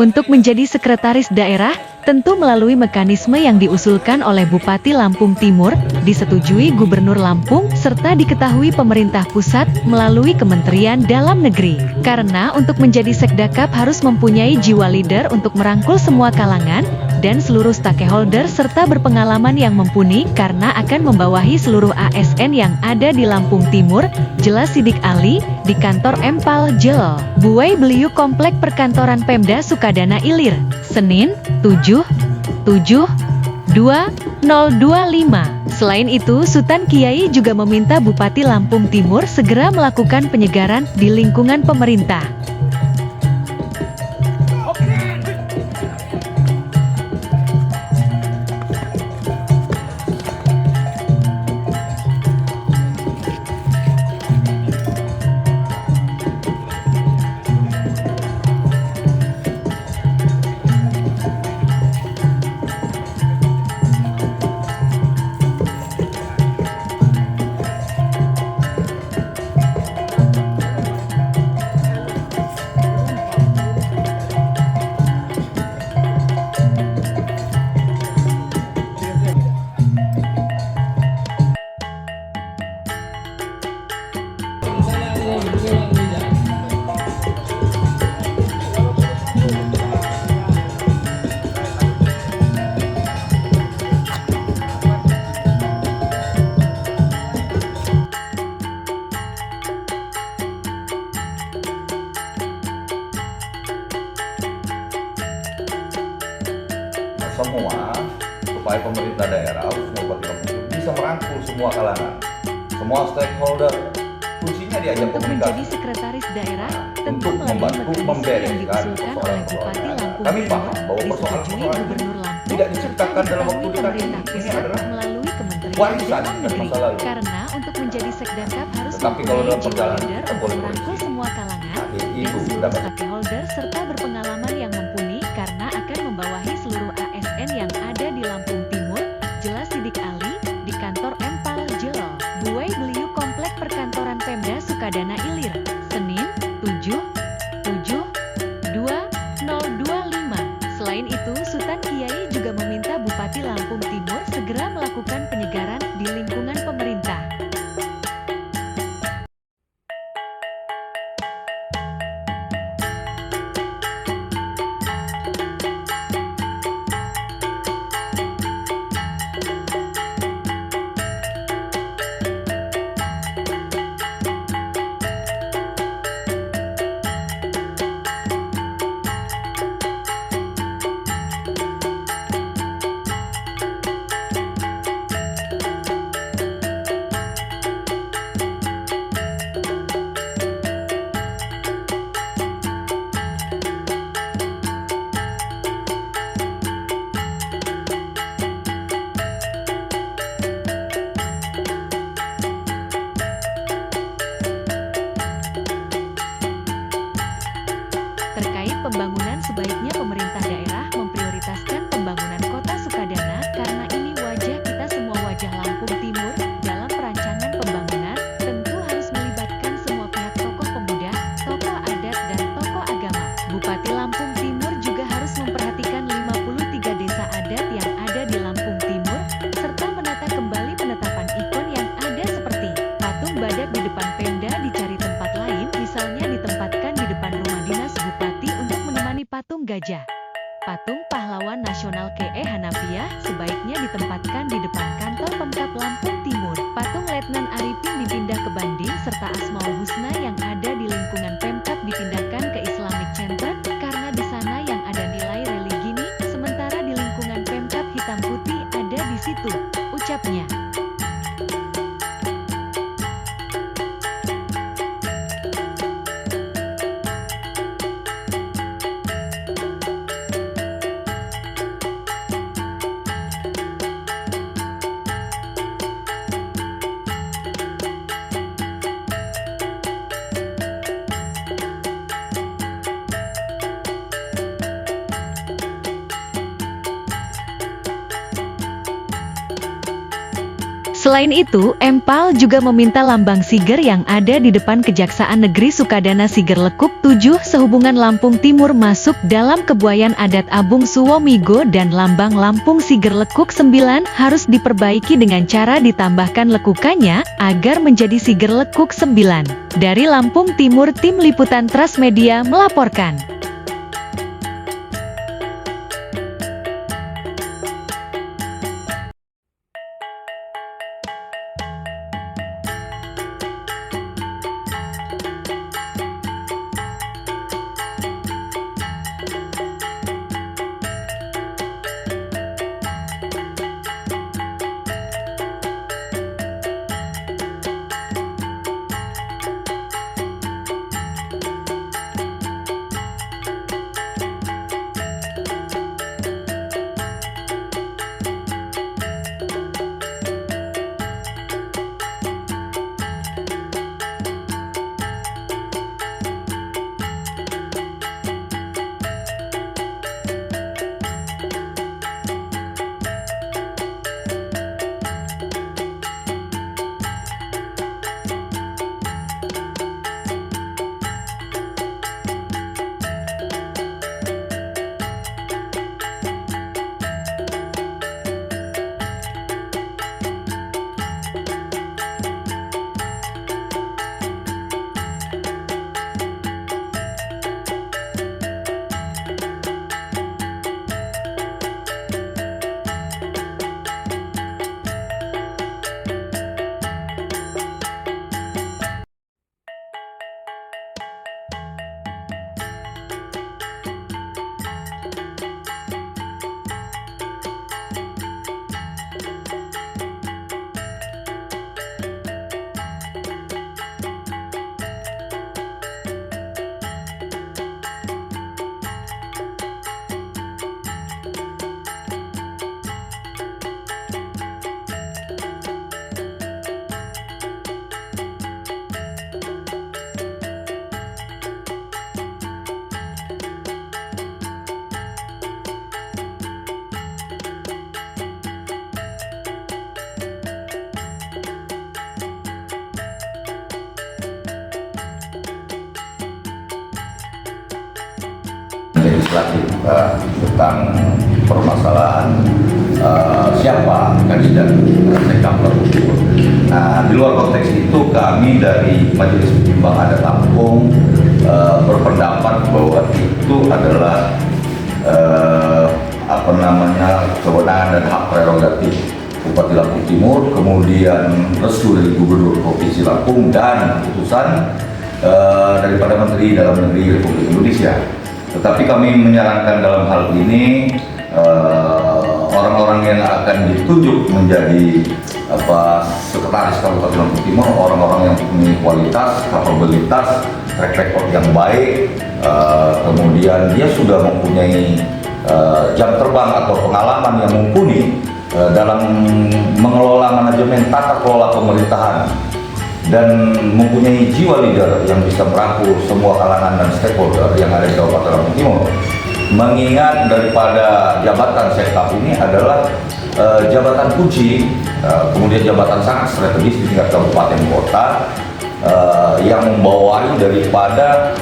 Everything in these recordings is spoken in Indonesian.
Untuk menjadi sekretaris daerah, tentu melalui mekanisme yang diusulkan oleh Bupati Lampung Timur, disetujui Gubernur Lampung, serta diketahui pemerintah pusat melalui Kementerian Dalam Negeri. Karena untuk menjadi sekdakap harus mempunyai jiwa leader untuk merangkul semua kalangan, dan seluruh stakeholder serta berpengalaman yang mumpuni karena akan membawahi seluruh ASN yang ada di Lampung Timur, jelas Sidik Ali, di kantor Empal Jel, Buai Beliu Komplek Perkantoran Pemda Sukadana Ilir, Senin, 7/7/2025. Selain itu, Sultan Kiai juga meminta Bupati Lampung Timur segera melakukan penyegaran di lingkungan pemerintah. Semua supaya pemerintah daerah khususnya Bupati Lampung bisa merangkul semua kalangan, semua stakeholder. Kuncinya diajak Untuk komunikasi menjadi sekretaris daerah, untuk membantu membereskan persoalan-persoalan daerah. Kami paham bahwa persoalan-persoalan tidak diciptakan dalam waktu dekat ini. Ini adalah melalui Kementerian warisan Dalam dari Negeri. masa lalu. Karena untuk menjadi sekdakap harus Tetapi kalau dalam mempunyai jiwa perjalanan leader kita untuk boleh merangkul berhenti. semua kalangan Nah, dan itu seluruh dapat. stakeholder serta berpengalaman yang mumpuni karena akan membawahi seluruh ASN yang ada di Lampung Timur, jelas Sidik Ali, di kantor Empal Jel, Buai Beliu Komplek Perkantoran Pemda Sukadana Ilir, Senin, 7/7/2025. Selain itu, Sultan Kiai juga meminta Bupati Lampung Timur segera melakukan penyegaran di lingkungan pemerintah. Terkait pembangunan, sebaiknya pemerintah daerah memprioritaskan pembangunan kota Sukadana karena ini wajah kita semua, wajah Lampung Timur. Dalam perancangan pembangunan, tentu harus melibatkan semua pihak, tokoh pemuda, tokoh adat, dan tokoh agama. Bupati Lampung Timur juga harus memperhatikan 53 desa adat yang ada di Lampung Timur, serta menata kembali penetapan ikon yang ada seperti patung badak di depan Pemda, dicari tempat lain, misalnya ditempatkan di depan rumah dinas Bupati untuk menemani patung gajah. Patung pahlawan nasional K.E. Hanafiah sebaiknya ditempatkan di depan kantor Pemkab Lampung Timur. Patung Letnan Arifin dipindah ke Banding serta Asmaul Husna yang ada di lingkungan Pemkab dipindahkan ke Islamic Center karena di sana yang ada nilai religi nih, sementara di lingkungan Pemkab hitam putih ada di situ, ucapnya. Selain itu, Empal juga meminta lambang Siger yang ada di depan Kejaksaan Negeri Sukadana Siger Lekuk 7 sehubungan Lampung Timur masuk dalam kebuayan adat Abung Suwomigo dan lambang Lampung Siger Lekuk 9 harus diperbaiki dengan cara ditambahkan lekukannya agar menjadi Siger Lekuk 9. Dari Lampung Timur, Tim Liputan Transmedia melaporkan. Legislatif tentang permasalahan siapa kandidat Sekam Lampung Timur. Nah, di luar konteks itu kami dari Majelis Pertimbangan Adat Lampung berpendapat bahwa itu adalah kewenangan dan hak prerogatif Bupati Lampung Timur, kemudian restu dari Gubernur Provinsi Lampung dan keputusan daripada Menteri Dalam Negeri Republik Indonesia. Tetapi kami menyarankan dalam hal ini orang-orang yang akan ditunjuk menjadi sekretaris Kabupaten Lampung Timur, orang-orang yang mempunyai kualitas, kapabilitas, track record yang baik, kemudian dia sudah mempunyai jam terbang atau pengalaman yang mumpuni dalam mengelola manajemen tata kelola pemerintahan dan mempunyai jiwa leader yang bisa merangkul semua kalangan dan stakeholder yang ada di Kabupaten Lampung Timur. Mengingat daripada jabatan Sekap ini adalah jabatan kunci, kemudian jabatan sangat strategis di tingkat kabupaten kota yang membawai daripada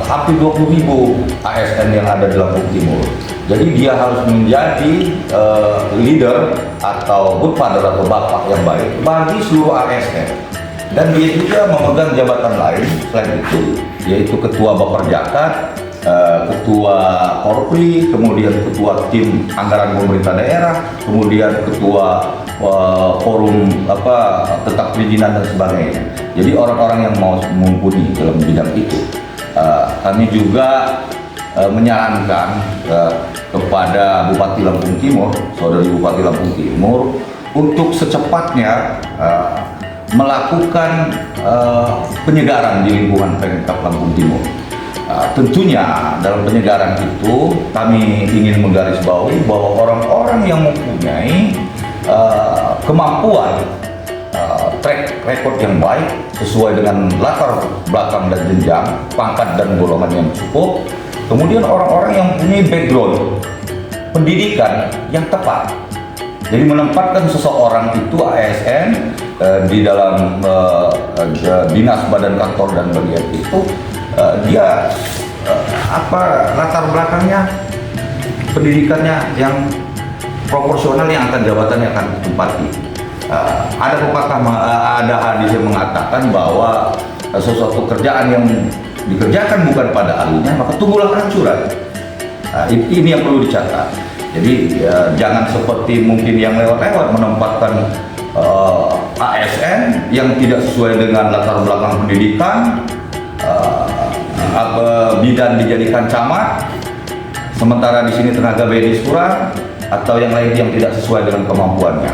hampir 20.000 ASN yang ada di Lampung Timur. Jadi dia harus menjadi leader atau godfather atau bapak yang baik bagi seluruh ASN. Dan dia juga memegang jabatan lain selain itu, yaitu Ketua Baperjaka, Ketua Korpri, kemudian Ketua Tim Anggaran Pemerintah Daerah, kemudian Ketua Forum Tetap Perizinan dan sebagainya. Jadi orang-orang yang mau mumpuni dalam bidang itu. Kami juga menyarankan kepada Bupati Lampung Timur, saudari Bupati Lampung Timur, untuk secepatnya melakukan penyegaran di lingkungan Pemkab Lampung Timur. Tentunya dalam penyegaran itu kami ingin menggarisbawahi bahwa orang-orang yang mempunyai kemampuan, track record yang baik sesuai dengan latar belakang dan jenjang, pangkat dan golongan yang cukup, kemudian orang-orang yang mempunyai background pendidikan yang tepat, Jadi menempatkan seseorang itu ASN di dalam dinas badan kantor dan bagian itu, dia latar belakangnya, pendidikannya yang proporsional yang akan jabatannya akan ditempati. Ada hadis yang mengatakan bahwa sesuatu kerjaan yang dikerjakan bukan pada ahlinya maka tumbuhlah kehancuran. Ini yang perlu dicatat. Jadi jangan seperti mungkin yang lewat-lewat menempatkan ASN yang tidak sesuai dengan latar belakang pendidikan, bidan dijadikan camat, sementara di sini tenaga medis kurang, atau yang lain yang tidak sesuai dengan kemampuannya.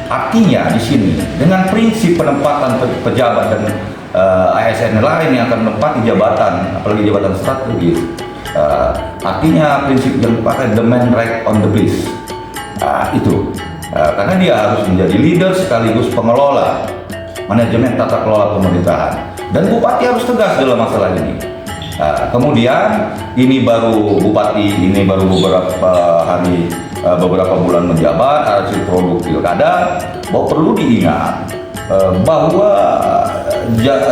Artinya di sini dengan prinsip penempatan pejabat dan ASN lain yang akan menempati jabatan, apalagi jabatan strategis, artinya prinsip yang dipakai the man right on the place. Itu karena dia harus menjadi leader sekaligus pengelola manajemen tata kelola pemerintahan, dan bupati harus tegas dalam masalah ini. Kemudian ini baru bupati ini baru beberapa bulan menjabat, hasil produk pilkada, bahwa perlu diingat bahwa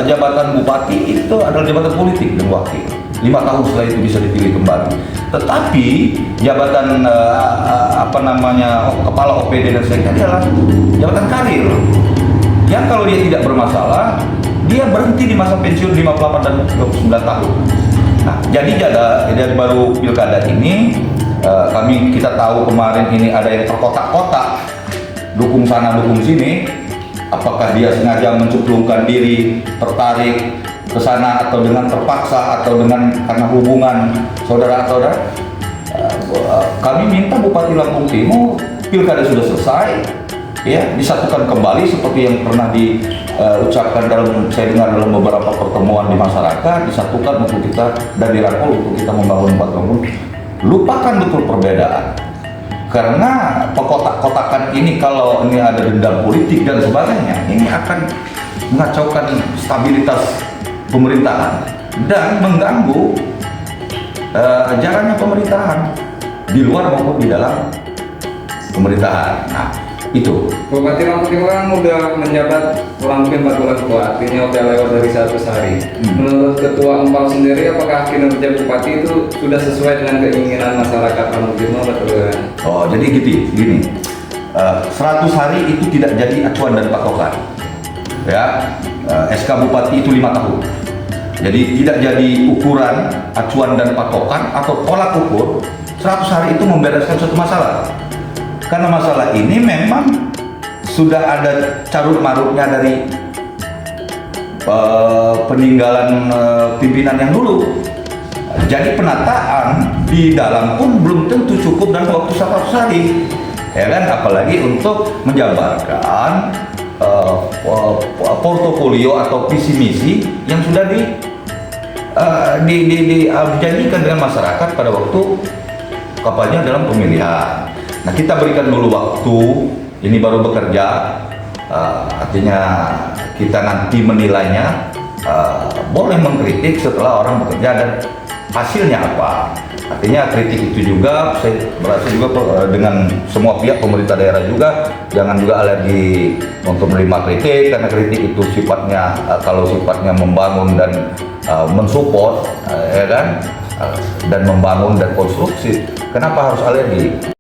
jabatan bupati itu adalah jabatan politik dan wakil. 5 tahun setelah itu bisa dipilih kembali. Tetapi jabatan kepala OPD dan sekda adalah jabatan karir. Yang kalau dia tidak bermasalah, dia berhenti di masa pensiun 58 dan 29 tahun. Nah, jadi baru pilkada ini kita tahu kemarin ini ada yang terkotak-kotak, dukung sana dukung sini. Apakah dia sengaja menceplungkan diri, tertarik ke sana, atau dengan terpaksa, atau karena hubungan saudara-saudara? Kami minta Bupati Lampung Timur, pilkada sudah selesai, ya, disatukan kembali seperti yang pernah diucapkan saya dengar dalam beberapa pertemuan di masyarakat, disatukan untuk kita dan dirangkul untuk kita membangun 4 tahun. Lupakan betul perbedaan. Karena pekotak-kotakan ini, kalau ini ada dendam politik dan sebagainya, ini akan mengacaukan stabilitas pemerintahan dan mengganggu jalannya pemerintahan di luar maupun di dalam pemerintahan. Nah, itu. Bupati Lampung Timur kan udah menjabat kurang lebih 4 bulan tua, artinya udah lewat dari 100 hari. Menurut Ketua Empal sendiri, apakah kinerja Bupati itu sudah sesuai dengan keinginan masyarakat Lampung Timur atau bagaimana? Oh, jadi gini, 100 hari itu tidak jadi acuan dan patokan. Ya, SK Bupati itu 5 tahun. Jadi tidak jadi ukuran, acuan dan patokan atau tolak ukur 100 hari itu membereskan suatu masalah. Karena masalah ini memang sudah ada carut marutnya dari peninggalan pimpinan yang dulu. Jadi penataan di dalam pun belum tentu cukup dan waktu 100 hari, ya kan? Apalagi untuk menjabarkan portofolio atau visi misi yang sudah dijanjikan dengan masyarakat pada waktu kampanye dalam pemilihan. Nah, kita berikan dulu waktu, ini baru bekerja, artinya kita nanti menilainya, boleh mengkritik setelah orang bekerja dan hasilnya apa. Artinya kritik itu juga, saya merasa juga dengan semua pihak pemerintah daerah juga, jangan juga alergi untuk menerima kritik, karena kritik itu sifatnya, kalau sifatnya membangun dan mensupport, ya kan, dan membangun dan konstruksi, kenapa harus alergi?